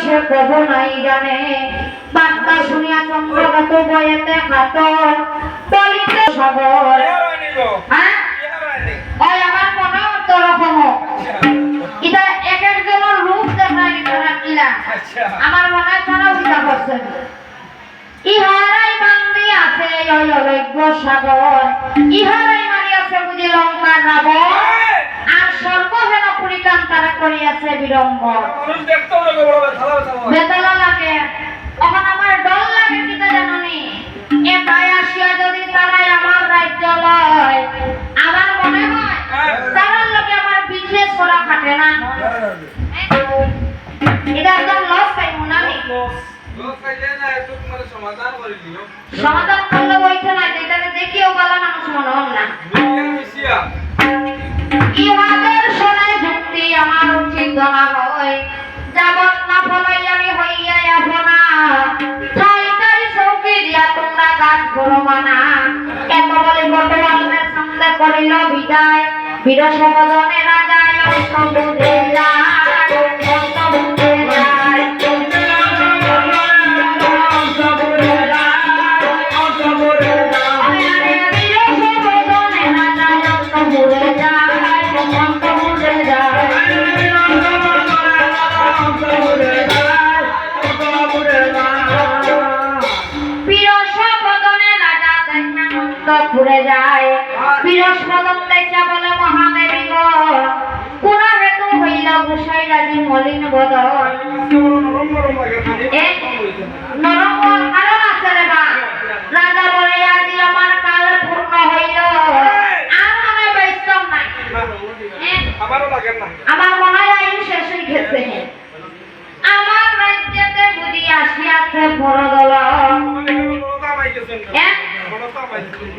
সে কবু নাই জানে বার্তা শুনিয়া চন্দ্রগত বয়েতে হাতর বলিতে সাগর হ্যাঁ ওই আমার মনে তো রকম এটা এক একজনের রূপ দেখায় কিলা আমার মনে হয় তারাও চিন্তা করছেন ইহারাই বান্দি আছে ওই অলজ্ঞ সাগর ইহারাই মারি আছে বুঝি লঙ্কার রাবণ আর সর্বহেন পরিকাম তারা করিয়াছে বিড়ম্বর বেতলা লাগে তখন আমার ডর লাগে কিতা জানি একাই আসিয়া যদি তারাই আমার রাজ্য লয় আমার মনে হয় তারার লোকে আমার বিজনেস করা খাটে না এটা একদম লস পাইব না আমি সমাধান করলে বইতে না এটাকে দেখিও বলা মানুষ মনে হল না ইহাদের শোনায় যুক্তি আমার উচিত না হয় যাবত না ফলাই আমি হইয়া আপনা ঠাইটাই চৌকি দিয়া তোমরা গান করো মানা এত বলে বটওয়ালের সামনে করিল বিদায় বীর সমদনে রাজায় অন্ত বুঝে যায় অন্ত বুঝে যায় ঘুরে যায় বীরস্মদন দেখা বলে মহাদেবী গো কোন হেতু হইল গোসাই রাজি মলিন বদন নরম কারণ আছে রে বা রাজা বলে আজি আমার কাল পূর্ণ হইল আর মনে বৈষ্ণব নাই আমার মনে হয় আয়ু শেষ হয়ে গেছে আমার রাজ্যেতে বুঝি আসিয়াছে বড়দল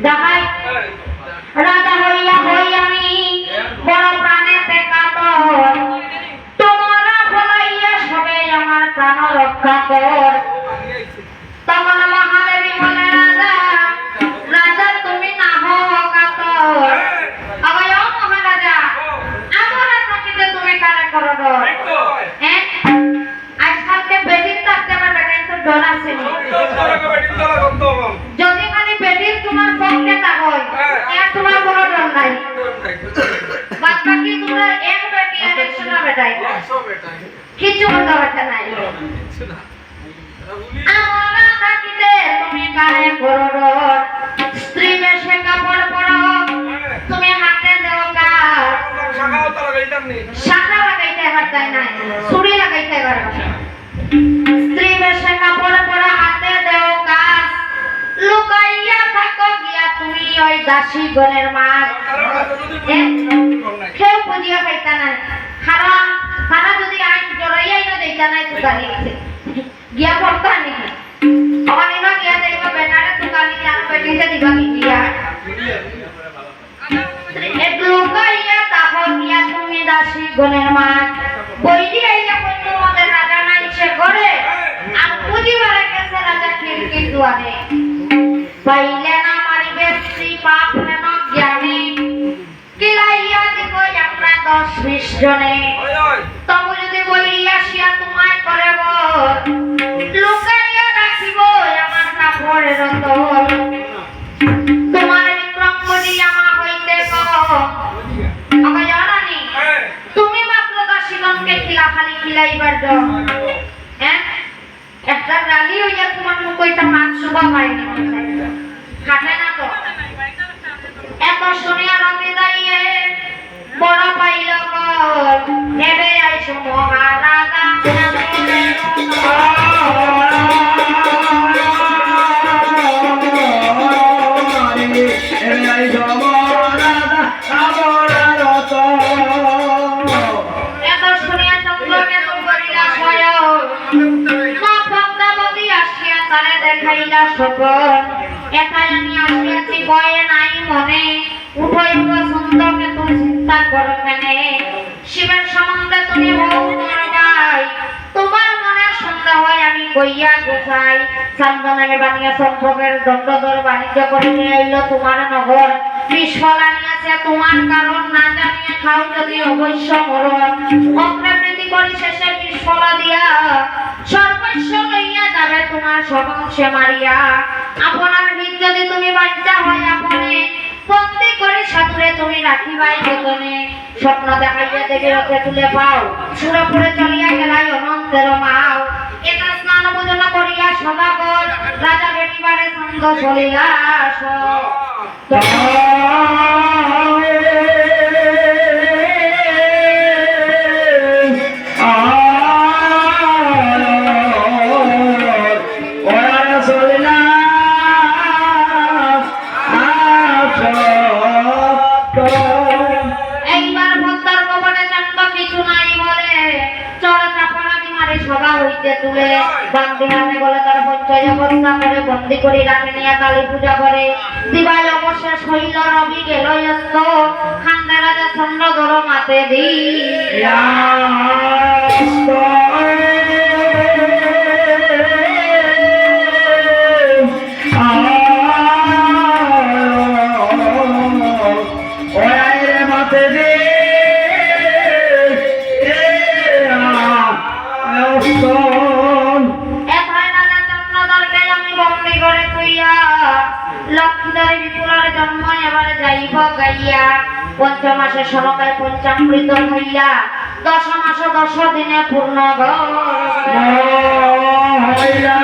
দেখাই রাজা হইয়া হই আমি বড় প্রাণেতে কাতর তোমরা ফলাইয়া সবে আমার প্রাণ রক্ষা কর তখন মহাদেবী বলে রাজা রাজা তুমি না হও কাতর আবার ও মহারাজা আমার থাকিতে তুমি কারে করো ডর হ্যাঁ আজকালকে বেদিন থাকতে আমার বেটাই তো ডর আছে যদি খালি বেদিন তোমার পক্ষে তা হয় এর তোমার কোনো ডর নাই বাদ বাকি তোমরা এক বেটি আর 100 বেটাই কিছু করতে পারছে নাই আমরা থাকিতে তুমি কারে করো ডর স্ত্রী বেশে কাপড় পরো তুমি হাতে দেও কাজ শাখা লাগাইতে পারতাই নাই ছুরি লাগাইতে পারো স্ত্রী বেশে কাপড় পরো হাতে দেও কাজ লুকাইয়া থাকো গিয়া তুমি ওই দাসী গণের মাছ কেউ বুঝিয়া পাইতা নাই কারণ তারা যদি আইন জড়াইয়াই না দেইতা নাই তো গালি গিয়া পড়তা নাকি অনেক গিয়া যাইবা বেটারে তো গালি আর বেটিতে দিবা কি দিয়া এক লুকাইয়া থাকো গিয়া তুমি দাসী গণের মাছ বইলি আইয়া কই তোমাদের রাজা নাই সে করে আর বুঝিবার গেছে রাজা খিড়কির দুয়ারে পাইলে না মারিবে স্ত্রী পাপ হেন জ্ঞানী কিলাইয়া দিব আমরা 10-20 জনে তবু যদি বলি আসিয়া তোমায় করে লুকাইয়া রাখিব আমার কাপড়ের তল তোমার বিক্রম বলি আমা হইতে আমায় জানানি তুমি মাত্র 10 জনকে খালি খিলাইবার দাও হ্যাঁ একটা রালি হইয়া তোমার কইটা মাছ শুভা পাইনি খাটে না তো এত শুনিয়া রবি দাইয়ে বড় পাইল নেবে আইসো মহারাজা এত শুনিয়া চন্দ্রকে তো করিলা তারে দেখাইলা সকল একাই আমি আসিয়াছি ভয়ে নাই মনে উঠইব সুন্দরকে তুমি চিন্তা করো কেনে শিবের সম্বন্ধে তুমি হও ভাই তোমার মনে সন্দেহ হয় আমি কইয়া গোসাই চান্দনামে বানিয়া সম্ভবের দণ্ডদর বাণিজ্য করিতে আইল তোমার নগর বিস্ফলা নিয়েছে তোমার কারণ না জানিয়ে খাও যদি অবশ্য মরণ অপ্রীতি করি শেষে বিস্ফলা দিয়া তোমার সবংশে মারিয়া আপনার বীর যদি তুমি বাচ্চা হয় আপনি বন্দি করে সাধুরে তুমি রাখিবাই যতনে স্বপ্ন দেখাইয়া দেবী রথে তুলে পাও সুরপুরে চলিয়া গেলাই অনন্তের মাও এটা স্নান ভোজন করিয়া সদাগর রাজা বেটিবারে সঙ্গ চলিয়া আস তুলে বান্দি হাতে গলে তার পঞ্চয় অবস্থা করে বন্দি করে রাখে নিয়ে কালী পূজা করে দিবাই অবশেষ হইল রবি গেল অস্ত খান্দা রাজা চন্দ্র ধর মাতে দিয়া লক্ষ্মীদারে বিপুলার জন্ম এবারে যাইব গাইয়া পঞ্চমাসে সনকায় পঞ্চামৃত হইয়া 10 মাস 10 দিনে পূর্ণ হইয়া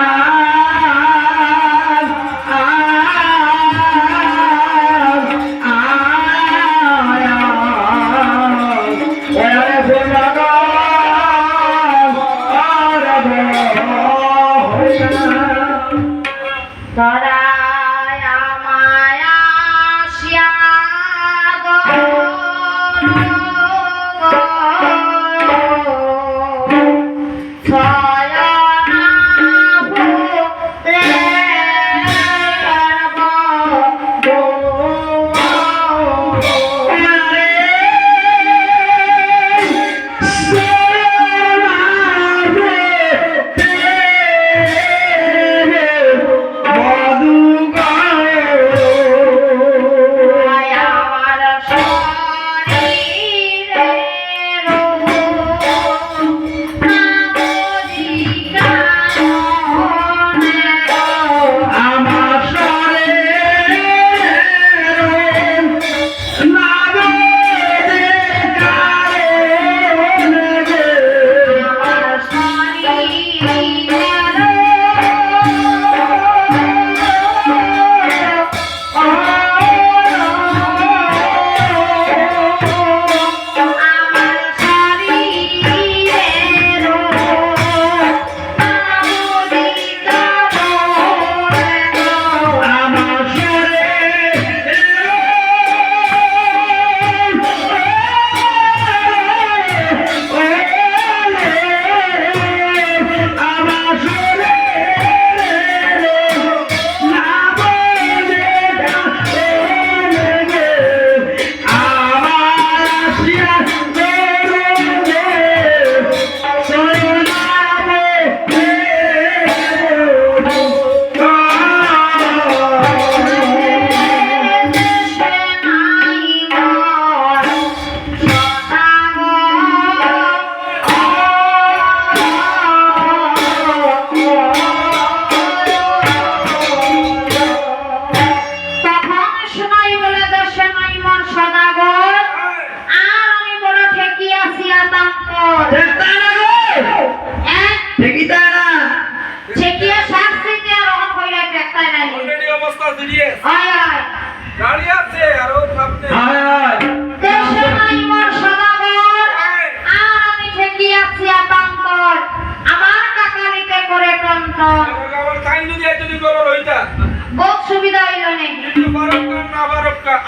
সুবিধা হইল নে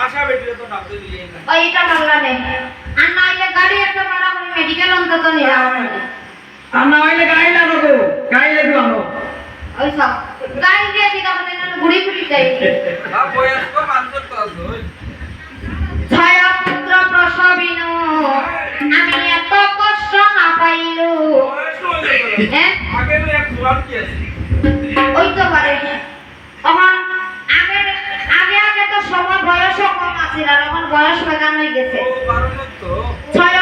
আশা বেটি তো না ওইটা বাংলা নে আর না হইলে গাড়ি একটা ভাড়া করে মেডিকেল অন্তত নিয়ে আর না হইলে গাড়ি লাগাবো গাড়ি লাগবে আনো ওই সব গাড়ি দিয়ে দিতে হবে না ঘুরি ঘুরি যাই আ বয়স তো মানতে তো ছায়া পুত্র প্রসবিনু আমি এত কষ্ট না পাইলু হ্যাঁ আগে এক দুয়ার কি আছে ওই তো পারে এখন আগে তো সময় বয়স কম আছিল আর এখন বয়স বেগান হয়ে গেছে ও কারণ তো ছয়